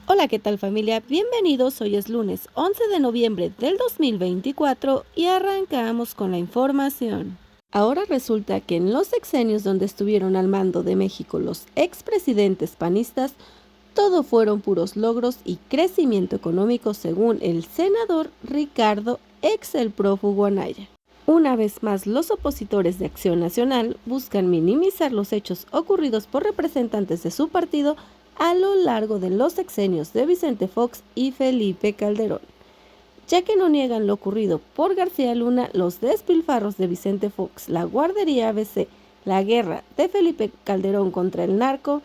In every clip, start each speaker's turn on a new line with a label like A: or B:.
A: Hola, ¿qué tal familia? Bienvenidos, hoy es lunes 11 de noviembre del 2024 y arrancamos con la información. Ahora resulta que en los sexenios donde estuvieron al mando de México los expresidentes panistas, todo fueron puros logros y crecimiento económico según el senador Ricardo, ex el prófugo Anaya. Una vez más, los opositores de Acción Nacional buscan minimizar los hechos ocurridos por representantes de su partido a lo largo de los sexenios de Vicente Fox y Felipe Calderón, ya que no niegan lo ocurrido por García Luna, los despilfarros de Vicente Fox, la guardería ABC, la guerra de Felipe Calderón contra el narco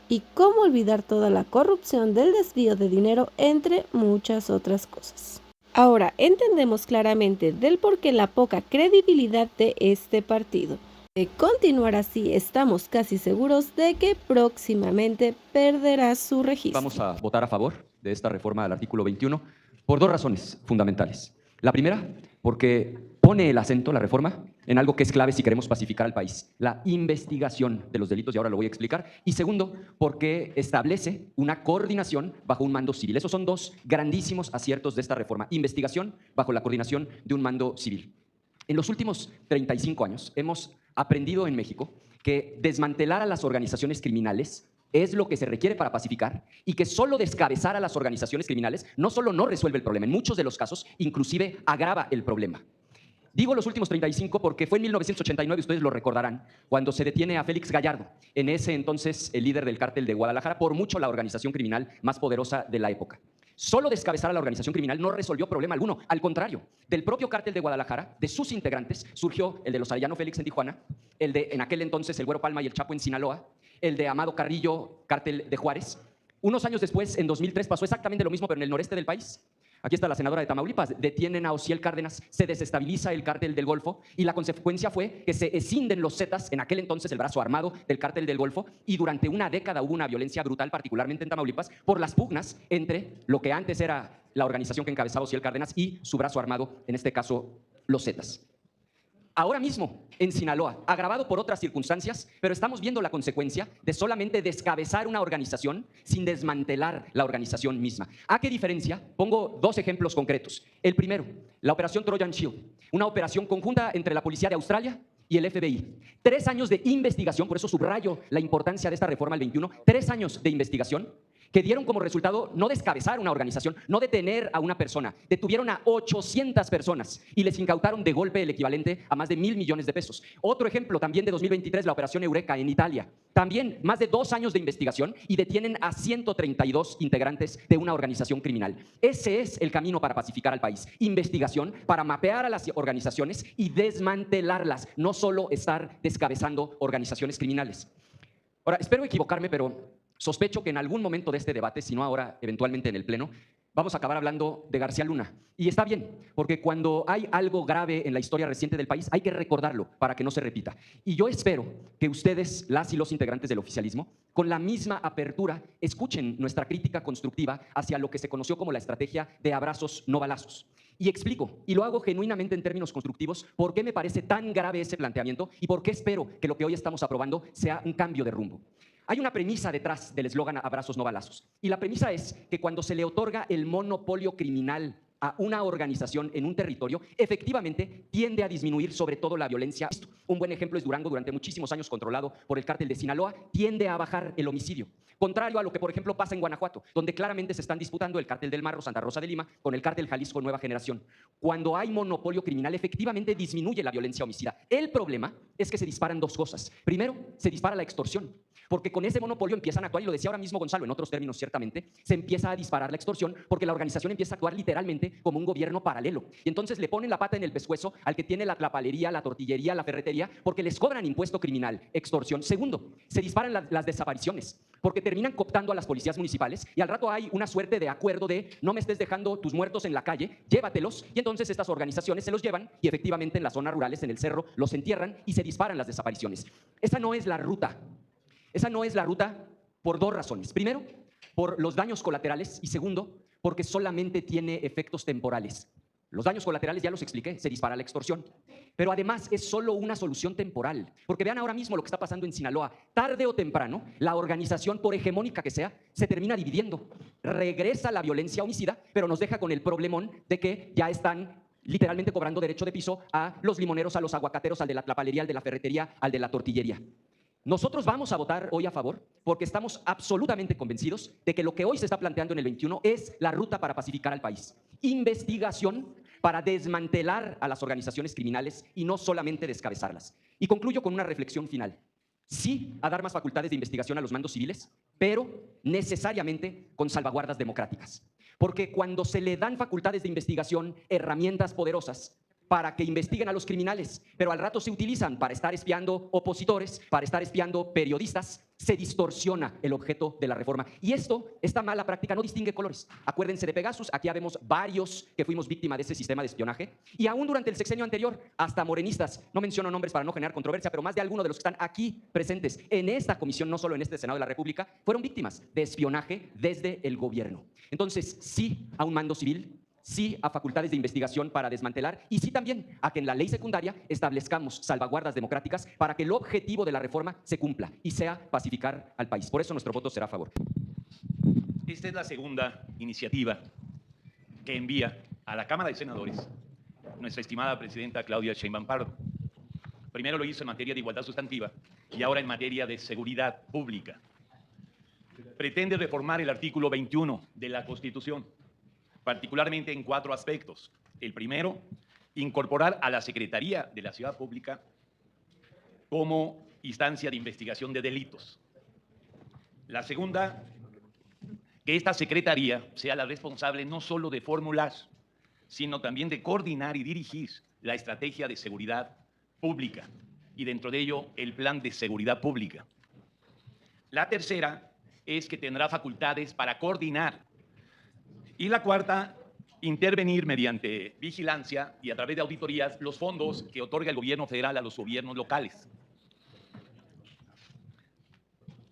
A: y cómo olvidar toda la corrupción del desvío de dinero, entre muchas otras cosas. Ahora entendemos claramente del por qué la poca credibilidad de este partido. De continuar así, estamos casi seguros de que próximamente perderá su registro.
B: Vamos a votar a favor de esta reforma al artículo 21 por dos razones fundamentales. La primera, porque pone el acento, la reforma, en algo que es clave si queremos pacificar al país: la investigación de los delitos, y ahora lo voy a explicar. Y segundo, porque establece una coordinación bajo un mando civil. Esos son dos grandísimos aciertos de esta reforma: investigación bajo la coordinación de un mando civil. En los últimos 35 años hemos aprendido en México que desmantelar a las organizaciones criminales es lo que se requiere para pacificar, y que solo descabezar a las organizaciones criminales no solo no resuelve el problema, en muchos de los casos inclusive agrava el problema. Digo los últimos 35 porque fue en 1989, ustedes lo recordarán, cuando se detiene a Félix Gallardo, en ese entonces el líder del cártel de Guadalajara, por mucho la organización criminal más poderosa de la época. Solo descabezar a la organización criminal no resolvió problema alguno. Al contrario, del propio cártel de Guadalajara, de sus integrantes, surgió el de los Arellano Félix en Tijuana, el de en aquel entonces el Güero Palma y el Chapo en Sinaloa, el de Amado Carrillo, cártel de Juárez. Unos años después, en 2003, pasó exactamente lo mismo, pero en el noreste del país. Aquí está la senadora de Tamaulipas: detienen a Osiel Cárdenas, se desestabiliza el cártel del Golfo, y la consecuencia fue que se escinden los Zetas, en aquel entonces el brazo armado del cártel del Golfo, y durante una década hubo una violencia brutal, particularmente en Tamaulipas, por las pugnas entre lo que antes era la organización que encabezaba Osiel Cárdenas y su brazo armado, en este caso los Zetas. Ahora mismo, en Sinaloa, agravado por otras circunstancias, pero estamos viendo la consecuencia de solamente descabezar una organización sin desmantelar la organización misma. ¿A qué diferencia? Pongo dos ejemplos concretos. El primero, la operación Trojan Shield, una operación conjunta entre la Policía de Australia y el FBI. 3 años de investigación, por eso subrayo la importancia de esta reforma al 21, 3 años de investigación que dieron como resultado no descabezar una organización, no detener a una persona. Detuvieron a 800 personas y les incautaron de golpe el equivalente a más de 1,000 millones de pesos. Otro ejemplo también de 2023, la operación Eureka en Italia. También más de 2 años de investigación y detienen a 132 integrantes de una organización criminal. Ese es el camino para pacificar al país: investigación para mapear a las organizaciones y desmantelarlas, no solo estar descabezando organizaciones criminales. Ahora, espero equivocarme, pero sospecho que en algún momento de este debate, si no ahora, eventualmente en el Pleno, vamos a acabar hablando de García Luna. Y está bien, porque cuando hay algo grave en la historia reciente del país, hay que recordarlo para que no se repita. Y yo espero que ustedes, las y los integrantes del oficialismo, con la misma apertura, escuchen nuestra crítica constructiva hacia lo que se conoció como la estrategia de abrazos no balazos. Y explico, y lo hago genuinamente en términos constructivos, por qué me parece tan grave ese planteamiento y por qué espero que lo que hoy estamos aprobando sea un cambio de rumbo. Hay una premisa detrás del eslogan abrazos no balazos, y la premisa es que cuando se le otorga el monopolio criminal a una organización en un territorio, efectivamente tiende a disminuir sobre todo la violencia. Un buen ejemplo es Durango, durante muchísimos años controlado por el cártel de Sinaloa, tiende a bajar el homicidio. Contrario a lo que, por ejemplo, pasa en Guanajuato, donde claramente se están disputando el cártel del Marro, Santa Rosa de Lima, con el cártel Jalisco Nueva Generación. Cuando hay monopolio criminal, efectivamente disminuye la violencia homicida. El problema es que se disparan dos cosas. Primero, se dispara la extorsión, porque con ese monopolio empiezan a actuar, y lo decía ahora mismo Gonzalo, en otros términos ciertamente, se empieza a disparar la extorsión, porque la organización empieza a actuar literalmente como un gobierno paralelo. Y entonces le ponen la pata en el pescuezo al que tiene la palería, la tortillería, la ferretería, porque les cobran impuesto criminal, extorsión. Segundo, se disparan las desapariciones, porque terminan cooptando a las policías municipales, y al rato hay una suerte de acuerdo de no me estés dejando tus muertos en la calle, llévatelos, y entonces estas organizaciones se los llevan y efectivamente en las zonas rurales, en el cerro, los entierran y se disparan las desapariciones. Esa no es la ruta. Esa no es la ruta por dos razones. Primero, por los daños colaterales, y segundo, porque solamente tiene efectos temporales. Los daños colaterales ya los expliqué, se dispara la extorsión. Pero además es solo una solución temporal, porque vean ahora mismo lo que está pasando en Sinaloa. Tarde o temprano, la organización, por hegemónica que sea, se termina dividiendo. Regresa la violencia homicida, pero nos deja con el problemón de que ya están literalmente cobrando derecho de piso a los limoneros, a los aguacateros, al de la tlapalería, al de la ferretería, al de la tortillería. Nosotros vamos a votar hoy a favor porque estamos absolutamente convencidos de que lo que hoy se está planteando en el 21 es la ruta para pacificar al país. Investigación para desmantelar a las organizaciones criminales y no solamente descabezarlas. Y concluyo con una reflexión final. Sí a dar más facultades de investigación a los mandos civiles, pero necesariamente con salvaguardas democráticas. Porque cuando se le dan facultades de investigación, herramientas poderosas, para que investiguen a los criminales, pero al rato se utilizan para estar espiando opositores, para estar espiando periodistas, se distorsiona el objeto de la reforma. Y esta mala práctica no distingue colores. Acuérdense de Pegasus, aquí habemos varios que fuimos víctima de ese sistema de espionaje, y aún durante el sexenio anterior, hasta morenistas, no menciono nombres para no generar controversia, pero más de alguno de los que están aquí presentes en esta comisión, no solo en este Senado de la República, fueron víctimas de espionaje desde el gobierno. Entonces, sí a un mando civil, sí a facultades de investigación para desmantelar y sí también a que en la ley secundaria establezcamos salvaguardas democráticas para que el objetivo de la reforma se cumpla y sea pacificar al país. Por eso nuestro voto será a favor.
C: Esta es la segunda iniciativa que envía a la Cámara de Senadores nuestra estimada presidenta Claudia Sheinbaum Pardo. Primero lo hizo en materia de igualdad sustantiva y ahora en materia de seguridad pública. Pretende reformar el artículo 21 de la Constitución, particularmente en 4 aspectos. El primero, incorporar a la Secretaría de la Ciudad Pública como instancia de investigación de delitos. La segunda, que esta Secretaría sea la responsable no solo de formular, sino también de coordinar y dirigir la estrategia de seguridad pública y dentro de ello el plan de seguridad pública. La tercera es que tendrá facultades para coordinar. Y la cuarta, intervenir mediante vigilancia y a través de auditorías los fondos que otorga el gobierno federal a los gobiernos locales.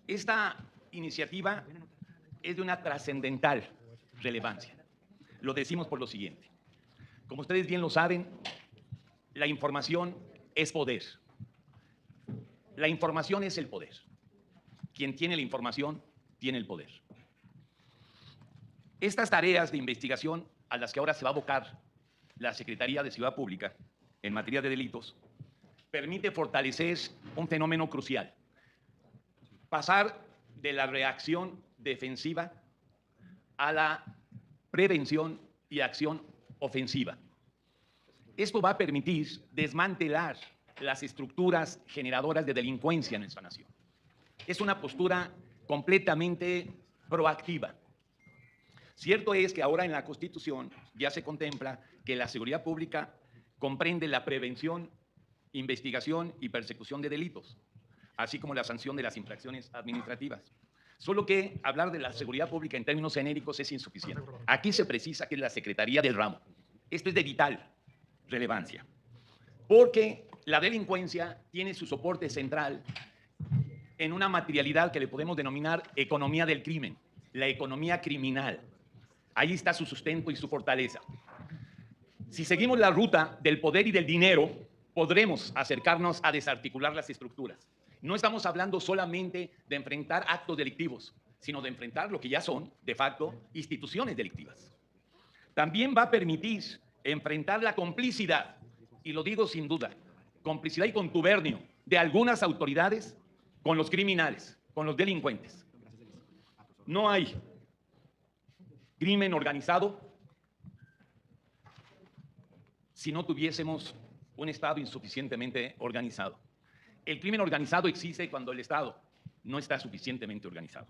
C: Esta iniciativa es de una trascendental relevancia. Lo decimos por lo siguiente. Como ustedes bien lo saben, la información es poder. La información es el poder. Quien tiene la información tiene el poder. Estas tareas de investigación a las que ahora se va a abocar la Secretaría de Ciudad Pública en materia de delitos permite fortalecer un fenómeno crucial. Pasar de la reacción defensiva a la prevención y acción ofensiva. Esto va a permitir desmantelar las estructuras generadoras de delincuencia en nuestra nación. Es una postura completamente proactiva. Cierto es que ahora en la Constitución ya se contempla que la seguridad pública comprende la prevención, investigación y persecución de delitos, así como la sanción de las infracciones administrativas. Solo que hablar de la seguridad pública en términos genéricos es insuficiente. Aquí se precisa que es la Secretaría del ramo. Esto es de vital relevancia, porque la delincuencia tiene su soporte central en una materialidad que le podemos denominar economía del crimen, la economía criminal. Ahí está su sustento y su fortaleza. Si seguimos la ruta del poder y del dinero, podremos acercarnos a desarticular las estructuras. No estamos hablando solamente de enfrentar actos delictivos, sino de enfrentar lo que ya son, de facto, instituciones delictivas. También va a permitir enfrentar la complicidad, y lo digo sin duda, complicidad y contubernio de algunas autoridades con los criminales, con los delincuentes. No hay crimen organizado si no tuviésemos un Estado insuficientemente organizado. El crimen organizado existe cuando el Estado no está suficientemente organizado.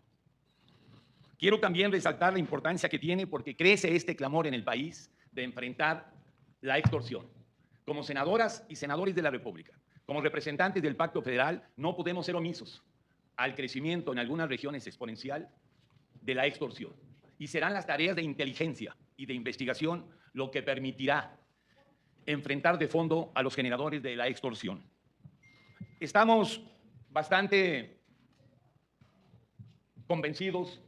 C: Quiero también resaltar la importancia que tiene porque crece este clamor en el país de enfrentar la extorsión. Como senadoras y senadores de la República, como representantes del Pacto Federal, no podemos ser omisos al crecimiento en algunas regiones exponencial de la extorsión. Y serán las tareas de inteligencia y de investigación lo que permitirá enfrentar de fondo a los generadores de la extorsión. Estamos bastante convencidos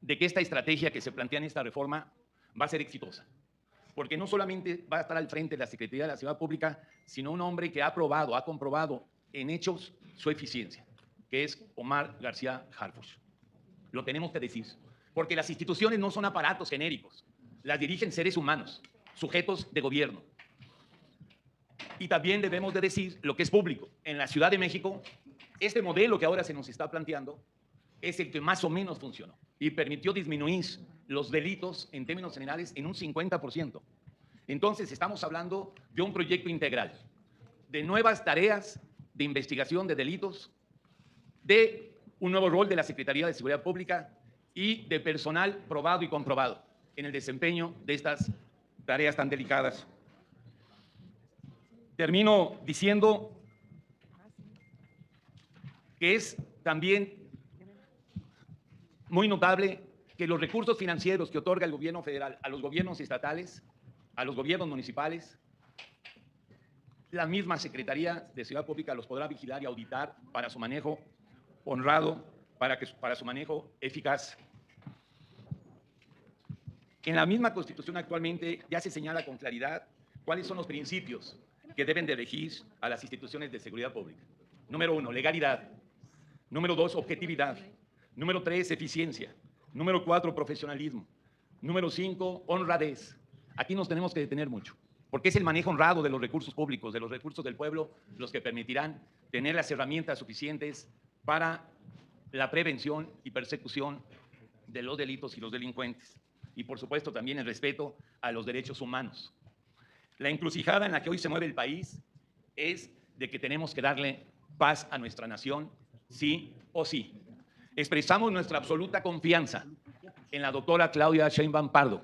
C: de que esta estrategia que se plantea en esta reforma va a ser exitosa. porque no solamente va a estar al frente de la Secretaría de la Seguridad Pública, sino un hombre que ha probado, ha comprobado en hechos su eficiencia, que es Omar García Harfuch. Lo tenemos que decir, porque las instituciones no son aparatos genéricos, las dirigen seres humanos, sujetos de gobierno. Y también debemos de decir lo que es público. En la Ciudad de México, este modelo que ahora se nos está planteando es el que más o menos funcionó y permitió disminuir los delitos en términos generales en un 50%. Entonces, estamos hablando de un proyecto integral, de nuevas tareas de investigación de delitos, de un nuevo rol de la Secretaría de Seguridad Pública y de personal probado y comprobado en el desempeño de estas tareas tan delicadas. Termino diciendo que es también muy notable que los recursos financieros que otorga el gobierno federal a los gobiernos estatales, a los gobiernos municipales, la misma Secretaría de Seguridad Pública los podrá vigilar y auditar para su manejo honrado, para su manejo eficaz. En la misma Constitución actualmente ya se señala con claridad cuáles son los principios que deben de regir a las instituciones de seguridad pública. Número 1, legalidad. Número 2, objetividad. Número 3, eficiencia. Número 4, profesionalismo. Número 5, honradez. Aquí nos tenemos que detener mucho, porque es el manejo honrado de los recursos públicos, de los recursos del pueblo, los que permitirán tener las herramientas suficientes para la prevención y persecución de los delitos y los delincuentes. Y, por supuesto, también el respeto a los derechos humanos. La encrucijada en la que hoy se mueve el país es de que tenemos que darle paz a nuestra nación, sí o sí. Expresamos nuestra absoluta confianza en la doctora Claudia Sheinbaum Pardo,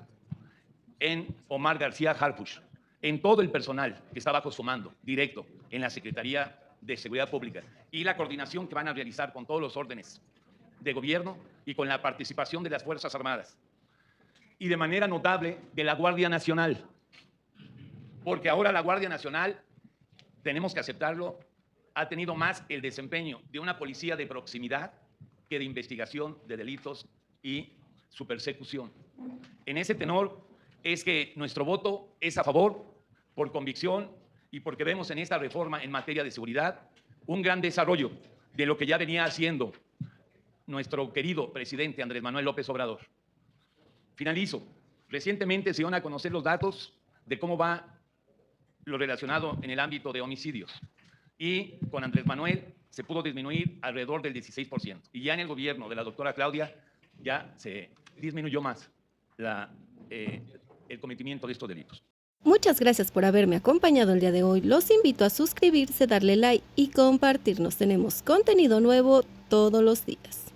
C: en Omar García Harfuch, en todo el personal que está bajo su mando directo en la Secretaría de Seguridad Pública y la coordinación que van a realizar con todos los órdenes de gobierno y con la participación de las Fuerzas Armadas. Y de manera notable de la Guardia Nacional, porque ahora la Guardia Nacional, tenemos que aceptarlo, ha tenido más el desempeño de una policía de proximidad que de investigación de delitos y su persecución. En ese tenor es que nuestro voto es a favor, por convicción y porque vemos en esta reforma en materia de seguridad un gran desarrollo de lo que ya venía haciendo nuestro querido presidente Andrés Manuel López Obrador. Finalizo. Recientemente se dieron a conocer los datos de cómo va lo relacionado en el ámbito de homicidios. Y con Andrés Manuel se pudo disminuir alrededor del 16%. Y ya en el gobierno de la doctora Claudia ya se disminuyó más el cometimiento de estos delitos.
A: Muchas gracias por haberme acompañado el día de hoy. Los invito a suscribirse, darle like y compartirnos. Tenemos contenido nuevo todos los días.